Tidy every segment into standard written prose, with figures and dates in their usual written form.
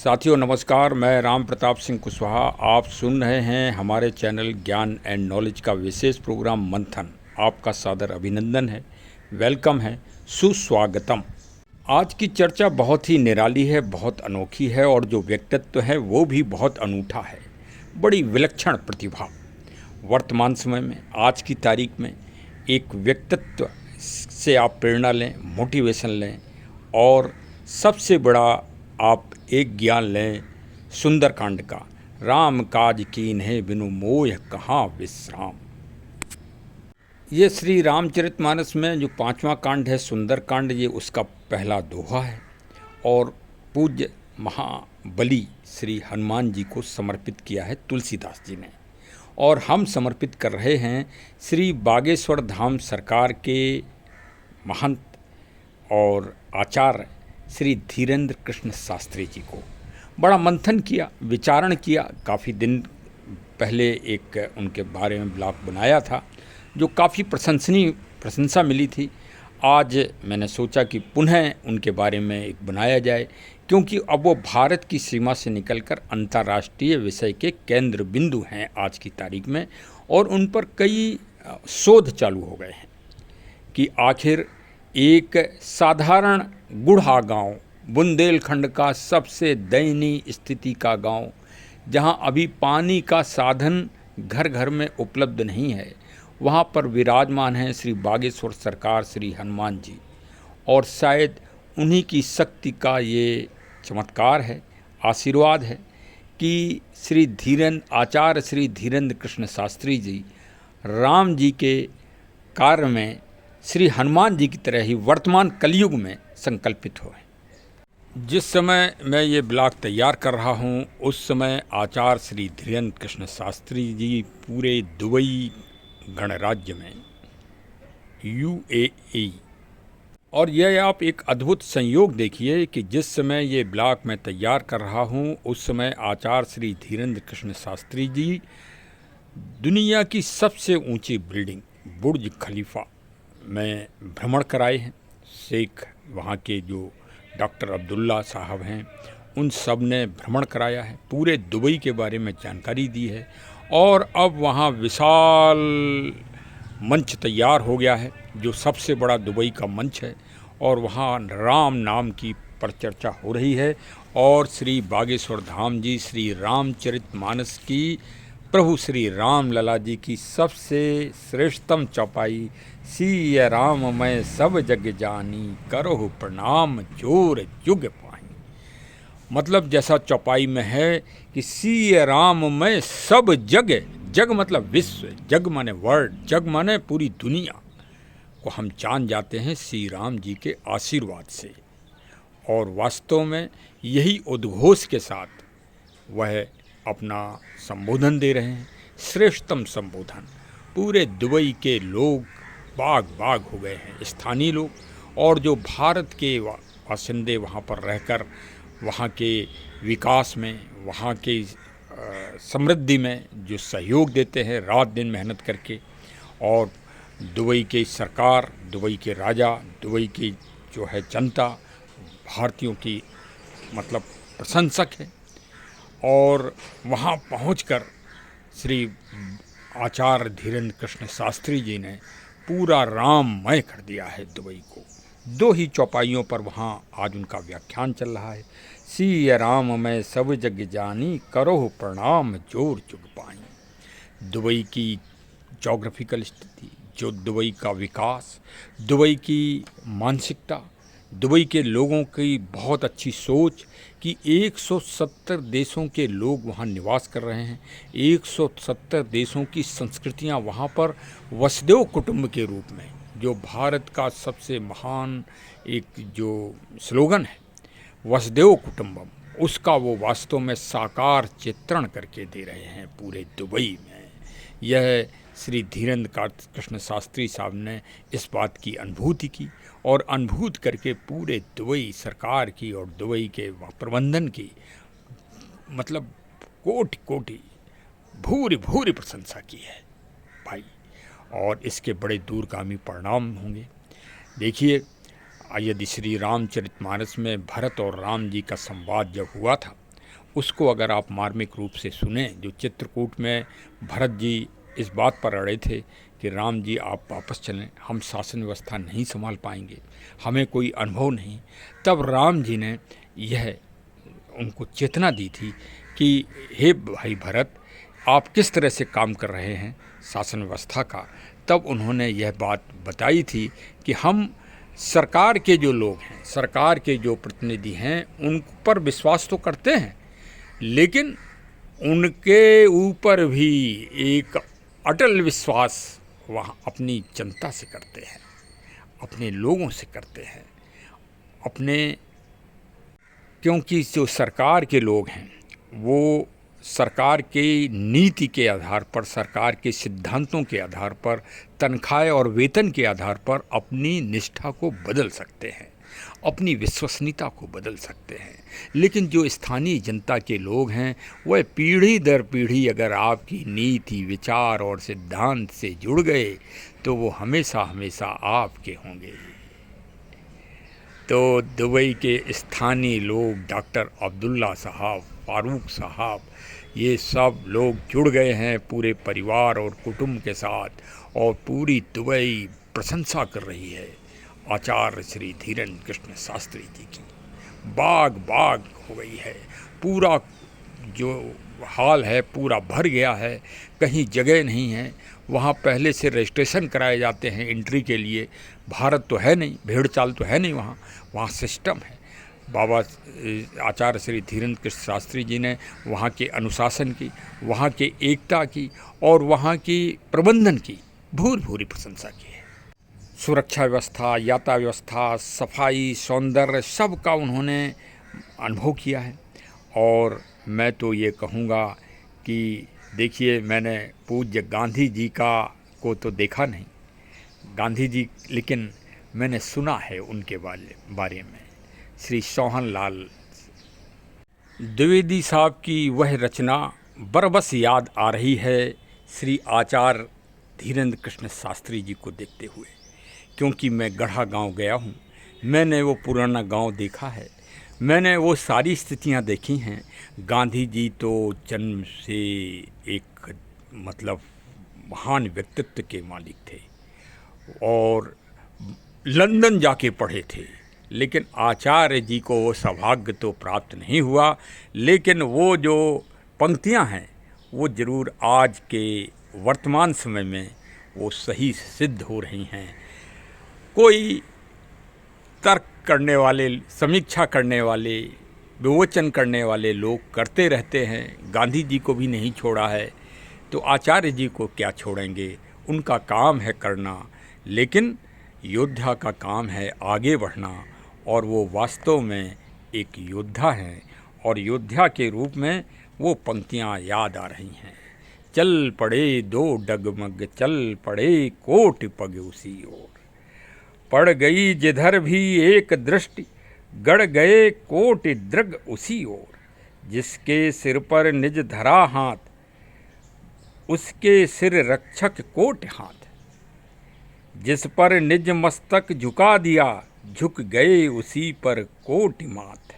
साथियों नमस्कार, मैं राम प्रताप सिंह कुशवाहा। आप सुन रहे हैं हमारे चैनल ज्ञान एंड नॉलेज का विशेष प्रोग्राम मंथन। आपका सादर अभिनंदन है, वेलकम है, सुस्वागतम। आज की चर्चा बहुत ही निराली है, बहुत अनोखी है और जो व्यक्तित्व है वो भी बहुत अनूठा है। बड़ी विलक्षण प्रतिभा। वर्तमान समय में, आज की तारीख में एक व्यक्तित्व से आप प्रेरणा लें, मोटिवेशन लें और सबसे बड़ा आप एक ज्ञान लें सुंदरकांड का। राम काज कीन्हे बिनु मोह कहाँ विश्राम। ये श्री रामचरितमानस में जो 5वां कांड है सुंदरकांड, ये उसका पहला दोहा है और पूज्य महाबली श्री हनुमान जी को समर्पित किया है तुलसीदास जी ने। और हम समर्पित कर रहे हैं श्री बागेश्वर धाम सरकार के महंत और आचार्य श्री धीरेन्द्र कृष्ण शास्त्री जी को। बड़ा मंथन किया, विचारण किया। काफ़ी दिन पहले एक उनके बारे में ब्लॉग बनाया था जो काफ़ी प्रशंसा मिली थी। आज मैंने सोचा कि पुनः उनके बारे में एक बनाया जाए, क्योंकि अब वो भारत की सीमा से निकलकर अंतर्राष्ट्रीय विषय के केंद्र बिंदु हैं आज की तारीख में। और उन पर कई शोध चालू हो गए हैं कि आखिर एक साधारण गुढ़ा गांव, बुंदेलखंड का सबसे दयनीय स्थिति का गांव, जहां अभी पानी का साधन घर घर में उपलब्ध नहीं है, वहां पर विराजमान हैं श्री बागेश्वर सरकार श्री हनुमान जी। और शायद उन्हीं की शक्ति का ये चमत्कार है, आशीर्वाद है कि आचार्य श्री धीरेन्द्र कृष्ण शास्त्री जी राम जी के कार्य में श्री हनुमान जी की तरह ही वर्तमान कलयुग में संकल्पित हुए। जिस समय मैं ये ब्लॉग तैयार कर रहा हूँ उस समय आचार्य श्री धीरेन्द्र कृष्ण शास्त्री जी पूरे दुबई गणराज्य में UAE। और यह आप एक अद्भुत संयोग देखिए कि जिस समय ये ब्लॉग मैं तैयार कर रहा हूँ उस समय आचार्य श्री धीरेन्द्र कृष्ण शास्त्री जी दुनिया की सबसे ऊंची बिल्डिंग बुर्ज खलीफा में भ्रमण कराए हैं। शेख वहाँ के जो डॉक्टर अब्दुल्ला साहब हैं उन सब ने भ्रमण कराया है, पूरे दुबई के बारे में जानकारी दी है। और अब वहाँ विशाल मंच तैयार हो गया है जो सबसे बड़ा दुबई का मंच है और वहाँ राम नाम की परिचर्चा हो रही है। और श्री बागेश्वर धाम जी श्री रामचरितमानस की प्रभु श्री राम लला जी की सबसे श्रेष्ठतम चौपाई, सिय राम मैं सब जग जानी, करो प्रणाम जोर जुग पाई। मतलब जैसा चौपाई में है कि सिय राम मैं सब जग, जग मतलब विश्व, जग माने वर्ल्ड, जग माने पूरी दुनिया को हम जान जाते हैं श्री राम जी के आशीर्वाद से। और वास्तव में यही उद्घोष के साथ वह अपना संबोधन दे रहे हैं, श्रेष्ठतम संबोधन। पूरे दुबई के लोग बाग बाग हो गए हैं, स्थानीय लोग और जो भारत के बाशिंदे वहाँ पर रहकर वहाँ के विकास में, वहाँ के समृद्धि में जो सहयोग देते हैं रात दिन मेहनत करके। और दुबई की सरकार, दुबई के राजा, दुबई की जो है जनता भारतीयों की मतलब प्रशंसक है। और वहाँ पहुंचकर श्री आचार्य धीरेन्द्र कृष्ण शास्त्री जी ने पूरा राममय कर दिया है दुबई को। 2 ही चौपाइयों पर वहाँ आज उनका व्याख्यान चल रहा है। सिय राम मैं सब जग जानी, करो प्रणाम जोर जुग पाई। दुबई की जोग्राफिकल स्थिति, जो दुबई का विकास, दुबई की मानसिकता, दुबई के लोगों की बहुत अच्छी सोच कि 170 देशों के लोग वहाँ निवास कर रहे हैं। 170 देशों की संस्कृतियाँ वहाँ पर वसुधैव कुटुंब के रूप में, जो भारत का सबसे महान एक जो स्लोगन है वसुधैव कुटुंबम, उसका वो वास्तव में साकार चित्रण करके दे रहे हैं पूरे दुबई में। यह श्री धीरेन्द्र कृष्ण शास्त्री साहब ने इस बात की अनुभूति की और अनुभूत करके पूरे दुबई सरकार की और दुबई के प्रबंधन की मतलब कोटि कोटि भूरी भूरी प्रशंसा की है भाई। और इसके बड़े दूरगामी परिणाम होंगे। देखिए, यदि श्री रामचरितमानस में भरत और राम जी का संवाद जब हुआ था उसको अगर आप मार्मिक रूप से सुने, जो चित्रकूट में भरत जी इस बात पर अड़े थे कि राम जी आप वापस चलें, हम शासन व्यवस्था नहीं संभाल पाएंगे, हमें कोई अनुभव नहीं, तब राम जी ने यह उनको चेतना दी थी कि हे भाई भरत, आप किस तरह से काम कर रहे हैं शासन व्यवस्था का। तब उन्होंने यह बात बताई थी कि हम सरकार के जो लोग हैं, सरकार के जो प्रतिनिधि हैं, उन पर विश्वास तो करते हैं, लेकिन उनके ऊपर भी एक अटल विश्वास वहाँ अपनी जनता से करते हैं, अपने लोगों से करते हैं, क्योंकि जो सरकार के लोग हैं वो सरकार की नीति के आधार पर, सरकार के सिद्धांतों के आधार पर, तनख्वाह और वेतन के आधार पर अपनी निष्ठा को बदल सकते हैं, अपनी विश्वसनीयता को बदल सकते हैं। लेकिन जो स्थानीय जनता के लोग हैं वह पीढ़ी दर पीढ़ी अगर आपकी नीति, विचार और सिद्धांत से जुड़ गए तो वो हमेशा हमेशा आपके होंगे। तो दुबई के स्थानीय लोग, डॉक्टर अब्दुल्ला साहब, फारूक साहब, ये सब लोग जुड़ गए हैं पूरे परिवार और कुटुंब के साथ, और पूरी दुबई प्रशंसा कर रही है आचार्य श्री धीरेन्द्र कृष्ण शास्त्री जी की। बाग बाग हो गई है, पूरा जो हाल है पूरा भर गया है, कहीं जगह नहीं है। वहाँ पहले से रजिस्ट्रेशन कराए जाते हैं एंट्री के लिए। भारत तो है नहीं, भेड़ चाल तो है नहीं वहाँ, वहाँ सिस्टम है। बाबा आचार्य श्री धीरेन्द्र कृष्ण शास्त्री जी ने वहाँ के अनुशासन की, वहाँ के एकता की और वहाँ की प्रबंधन की भूरी भूरी प्रशंसा की है। सुरक्षा व्यवस्था, यातायात व्यवस्था, सफाई, सौंदर्य, सब का उन्होंने अनुभव किया है। और मैं तो ये कहूँगा कि देखिए, मैंने पूज्य गांधी जी को तो देखा नहीं, गांधी जी, लेकिन मैंने सुना है उनके बारे में। श्री सोहन लाल द्विवेदी साहब की वह रचना बरबस याद आ रही है श्री आचार्य धीरेन्द्र कृष्ण शास्त्री जी को देखते हुए, क्योंकि मैं गढ़ा गांव गया हूं, मैंने वो पुराना गांव देखा है, मैंने वो सारी स्थितियां देखी हैं। गांधी जी तो जन्म से एक मतलब महान व्यक्तित्व के मालिक थे और लंदन जाके पढ़े थे, लेकिन आचार्य जी को वो सौभाग्य तो प्राप्त नहीं हुआ। लेकिन वो जो पंक्तियां हैं वो ज़रूर आज के वर्तमान समय में वो सही सिद्ध हो रही हैं। कोई तर्क करने वाले, समीक्षा करने वाले, विवेचन करने वाले लोग करते रहते हैं, गांधी जी को भी नहीं छोड़ा है तो आचार्य जी को क्या छोड़ेंगे। उनका काम है करना, लेकिन योद्धा का काम है आगे बढ़ना, और वो वास्तव में एक योद्धा हैं और योद्धा के रूप में वो पंक्तियां याद आ रही हैं। चल पड़े दो डगमग, चल पड़े कोट पग उसी ओर, पड़ गई जिधर भी एक दृष्टि, गड़ गए कोट दृग उसी ओर, जिसके सिर पर निज धरा हाथ, उसके सिर रक्षक कोट हाथ, जिस पर निज मस्तक झुका दिया, झुक गए उसी पर कोटि माथ।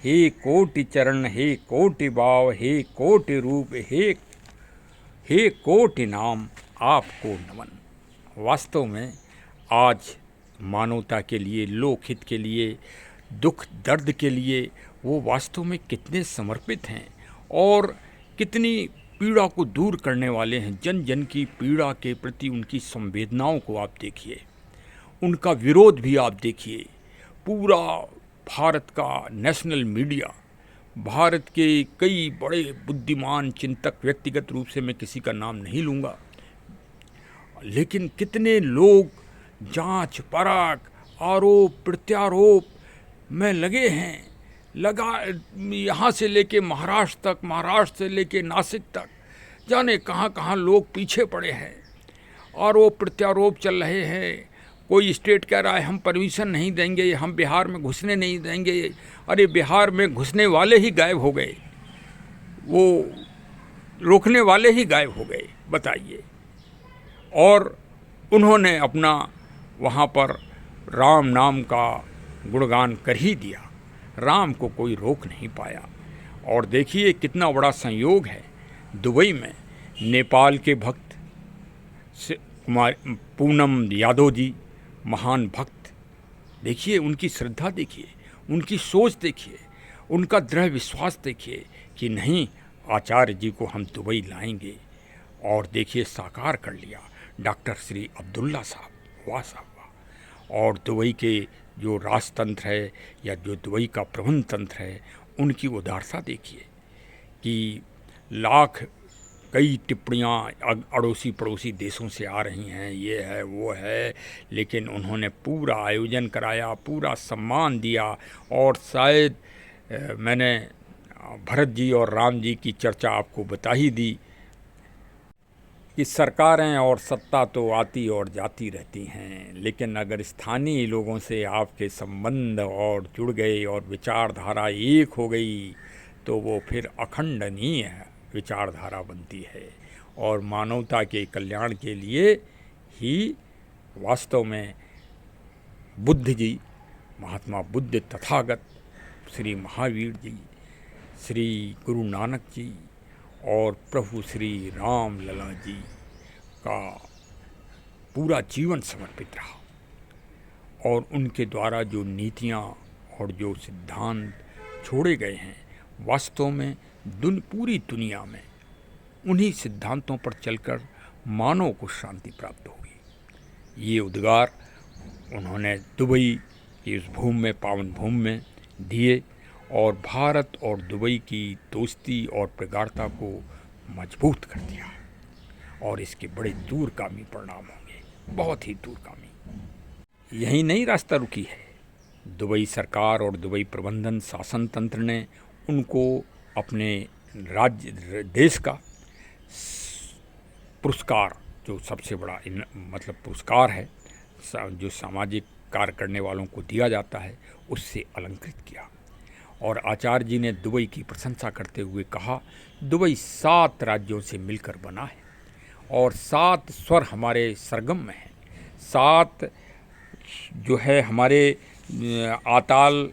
हे कोटि चरण, हे कोटि भाव, हे कोटि रूप, हे कोटि नाम, आपको नमन। वास्तव में आज मानवता के लिए, लोकहित के लिए, दुख दर्द के लिए वो वास्तव में कितने समर्पित हैं और कितनी पीड़ा को दूर करने वाले हैं। जन जन की पीड़ा के प्रति उनकी संवेदनाओं को आप देखिए, उनका विरोध भी आप देखिए। पूरा भारत का नेशनल मीडिया, भारत के कई बड़े बुद्धिमान चिंतक, व्यक्तिगत रूप से मैं किसी का नाम नहीं लूँगा, लेकिन कितने लोग जांच परख, आरोप प्रत्यारोप में लगे हैं। यहाँ से लेके महाराष्ट्र तक, महाराष्ट्र से लेके नासिक तक, जाने कहाँ कहाँ लोग पीछे पड़े हैं। आरोप प्रत्यारोप चल रहे हैं। कोई स्टेट कह रहा है हम परमिशन नहीं देंगे, हम बिहार में घुसने नहीं देंगे। अरे बिहार में घुसने वाले ही गायब हो गए, वो रोकने वाले ही गायब हो गए, बताइए। और उन्होंने अपना वहाँ पर राम नाम का गुणगान कर ही दिया। राम को कोई रोक नहीं पाया। और देखिए कितना बड़ा संयोग है, दुबई में नेपाल के भक्त कुमार पूनम यादव जी, महान भक्त, देखिए उनकी श्रद्धा, देखिए उनकी सोच, देखिए उनका दृढ़ विश्वास, देखिए कि नहीं, आचार्य जी को हम दुबई लाएंगे। और देखिए साकार कर लिया डॉक्टर श्री अब्दुल्ला साहब, वाह साहब वाह। और दुबई के जो राजतंत्र है या जो दुबई का प्रबंध तंत्र है, उनकी उदारता देखिए कि लाख कई टिप्पणियाँ अड़ोसी पड़ोसी देशों से आ रही हैं, ये है वो है, लेकिन उन्होंने पूरा आयोजन कराया, पूरा सम्मान दिया। और शायद मैंने भरत जी और राम जी की चर्चा आपको बता ही दी कि सरकारें और सत्ता तो आती और जाती रहती हैं, लेकिन अगर स्थानीय लोगों से आपके संबंध और जुड़ गए और विचारधारा एक हो गई तो वो फिर अखंडनीय विचारधारा बनती है और मानवता के कल्याण के लिए ही वास्तव में बुद्ध जी, महात्मा बुद्ध तथागत, श्री महावीर जी, श्री गुरु नानक जी और प्रभु श्री राम लला जी का पूरा जीवन समर्पित रहा। और उनके द्वारा जो नीतियाँ और जो सिद्धांत छोड़े गए हैं, वास्तव में पूरी दुनिया में उन्हीं सिद्धांतों पर चलकर मानव को शांति प्राप्त होगी। ये उद्गार उन्होंने दुबई की उस भूमि में, पावन भूमि में दिए और भारत और दुबई की दोस्ती और प्रगाढ़ता को मजबूत कर दिया। और इसके बड़े दूरगामी परिणाम होंगे, बहुत ही दूरगामी। यही नहीं रास्ता रुकी है, दुबई सरकार और दुबई प्रबंधन शासन तंत्र ने उनको अपने राज्य देश का पुरस्कार, जो सबसे बड़ा मतलब पुरस्कार है जो सामाजिक कार्य करने वालों को दिया जाता है, उससे अलंकृत किया। और आचार्य जी ने दुबई की प्रशंसा करते हुए कहा, दुबई 7 राज्यों से मिलकर बना है और 7 स्वर हमारे सरगम में हैं, 7 जो है हमारे आताल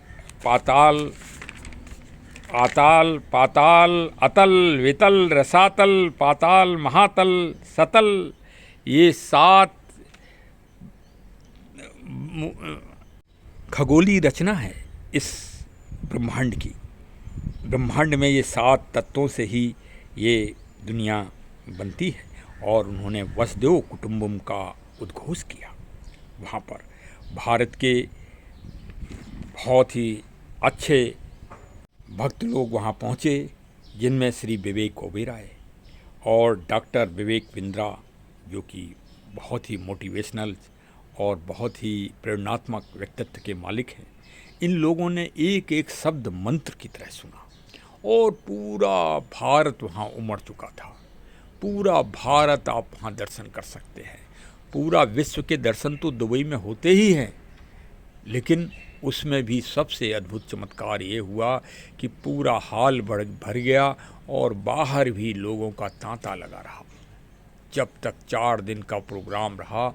पाताल आताल पाताल अतल वितल रसातल पाताल महातल सतल, ये 7 खगोलीय रचना है इस ब्रह्मांड की। ब्रह्मांड में ये 7 तत्वों से ही ये दुनिया बनती है। और उन्होंने वसुधैव कुटुंबकम का उद्घोष किया। वहाँ पर भारत के बहुत ही अच्छे भक्त लोग वहाँ पहुँचे, जिनमें श्री विवेक ओबेरॉय और डॉक्टर विवेक बिंद्रा, जो कि बहुत ही मोटिवेशनल और बहुत ही प्रेरणात्मक व्यक्तित्व के मालिक हैं। इन लोगों ने एक एक शब्द मंत्र की तरह सुना और पूरा भारत वहाँ उमड़ चुका था। पूरा भारत आप वहाँ दर्शन कर सकते हैं। पूरा विश्व के दर्शन तो दुबई में होते ही हैं, लेकिन उसमें भी सबसे अद्भुत चमत्कार ये हुआ कि पूरा हॉल भर गया और बाहर भी लोगों का तांता लगा रहा। जब तक 4 दिन का प्रोग्राम रहा,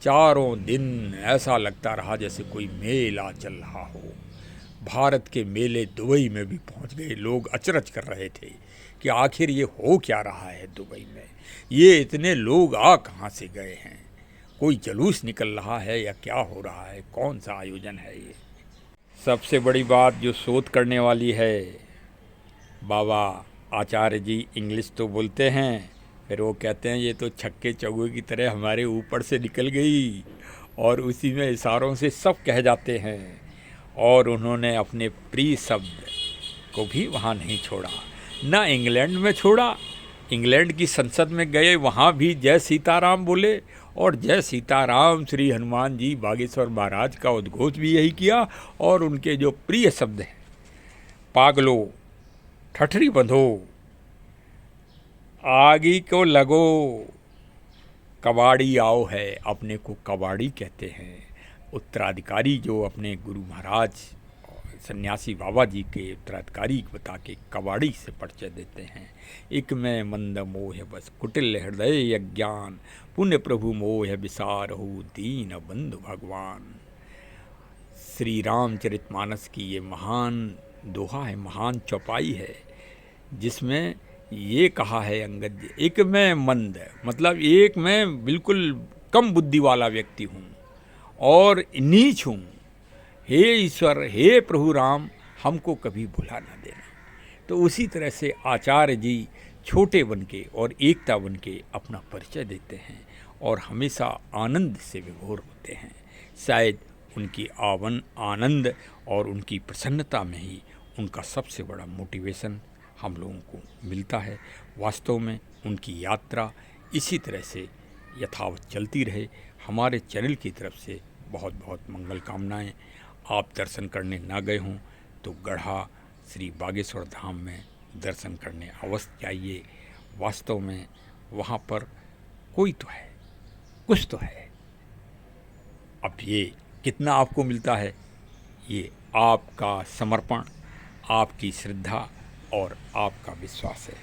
चारों दिन ऐसा लगता रहा जैसे कोई मेला चल रहा हो। भारत के मेले दुबई में भी पहुंच गए। लोग अचरज कर रहे थे कि आखिर ये हो क्या रहा है दुबई में, ये इतने लोग आ कहाँ से गए हैं, कोई जुलूस निकल रहा है या क्या हो रहा है, कौन सा आयोजन है ये। सबसे बड़ी बात जो शोध करने वाली है, बाबा आचार्य जी इंग्लिश तो बोलते हैं, फिर वो कहते हैं ये तो छक्के चौके की तरह हमारे ऊपर से निकल गई और उसी में इशारों से सब कह जाते हैं। और उन्होंने अपने प्रिय शब्द को भी वहाँ नहीं छोड़ा, ना इंग्लैंड में छोड़ा। इंग्लैंड की संसद में गए, वहाँ भी जय सीताराम बोले और जय सीताराम श्री हनुमान जी बागेश्वर महाराज का उद्घोष भी यही किया। और उनके जो प्रिय शब्द हैं, पागलो ठठरी बंधो, आगी को लगो, कबाड़ी आओ है, अपने को कबाड़ी कहते हैं। उत्तराधिकारी जो अपने गुरु महाराज सन्यासी बाबा जी के उत्तराधिकारी बता के कबाड़ी से परिचय देते हैं। एक मैं मंद मोह बस कुटिल हृदय अज्ञान, पुण्य प्रभु मोह विसार हो दीन बंधु भगवान। श्री रामचरितमानस की ये महान दोहा है, महान चौपाई है जिसमें ये कहा है अंगद जी, एक मैं मंद, मतलब एक मैं बिल्कुल कम बुद्धि वाला व्यक्ति हूँ और नीच हूँ। हे ईश्वर, हे प्रभु राम, हमको कभी भुला ना देना। तो उसी तरह से आचार्य जी छोटे बन के और एकता बन के अपना परिचय देते हैं और हमेशा आनंद से विभोर होते हैं। शायद उनकी आनंद और उनकी प्रसन्नता में ही उनका सबसे बड़ा मोटिवेशन हम लोगों को मिलता है। वास्तव में उनकी यात्रा इसी तरह से यथावत चलती रहे। हमारे चैनल की तरफ से बहुत बहुत मंगल कामनाएँ। आप दर्शन करने ना गए हों तो गढ़ा श्री बागेश्वर धाम में दर्शन करने अवश्य जाइए। वास्तव में वहाँ पर कोई तो है, कुछ तो है। अब ये कितना आपको मिलता है, ये आपका समर्पण, आपकी श्रद्धा और आपका विश्वास है।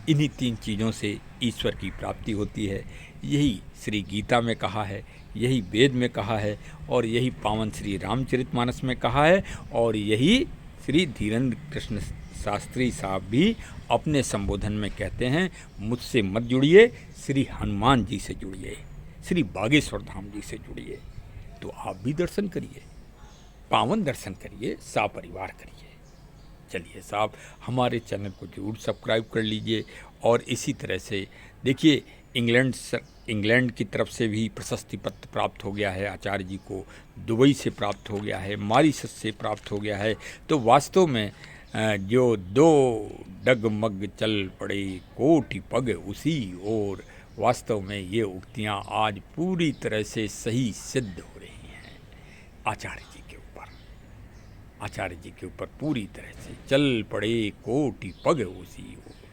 इन्हीं 3 चीज़ों से ईश्वर की प्राप्ति होती है। यही श्री गीता में कहा है, यही वेद में कहा है और यही पावन श्री रामचरितमानस में कहा है और यही श्री धीरेन्द्र कृष्ण शास्त्री साहब भी अपने संबोधन में कहते हैं, मुझसे मत जुड़िए, श्री हनुमान जी से जुड़िए, श्री बागेश्वर धाम जी से जुड़िए। तो आप भी दर्शन करिए, पावन दर्शन करिए, सपरिवार करिए। चलिए साहब, हमारे चैनल को जरूर सब्सक्राइब कर लीजिए। और इसी तरह से देखिए, इंग्लैंड की तरफ से भी प्रशस्ति पत्र प्राप्त हो गया है आचार्य जी को, दुबई से प्राप्त हो गया है, मॉरिशस से प्राप्त हो गया है। तो वास्तव में जो 2 डगमग चल पड़े कोटि पग उसी ओर, वास्तव में ये उक्तियाँ आज पूरी तरह से सही सिद्ध हो रही हैं आचार्य जी के ऊपर। आचार्य जी के ऊपर पूरी तरह से चल पड़े कोटि पग उसी ओर।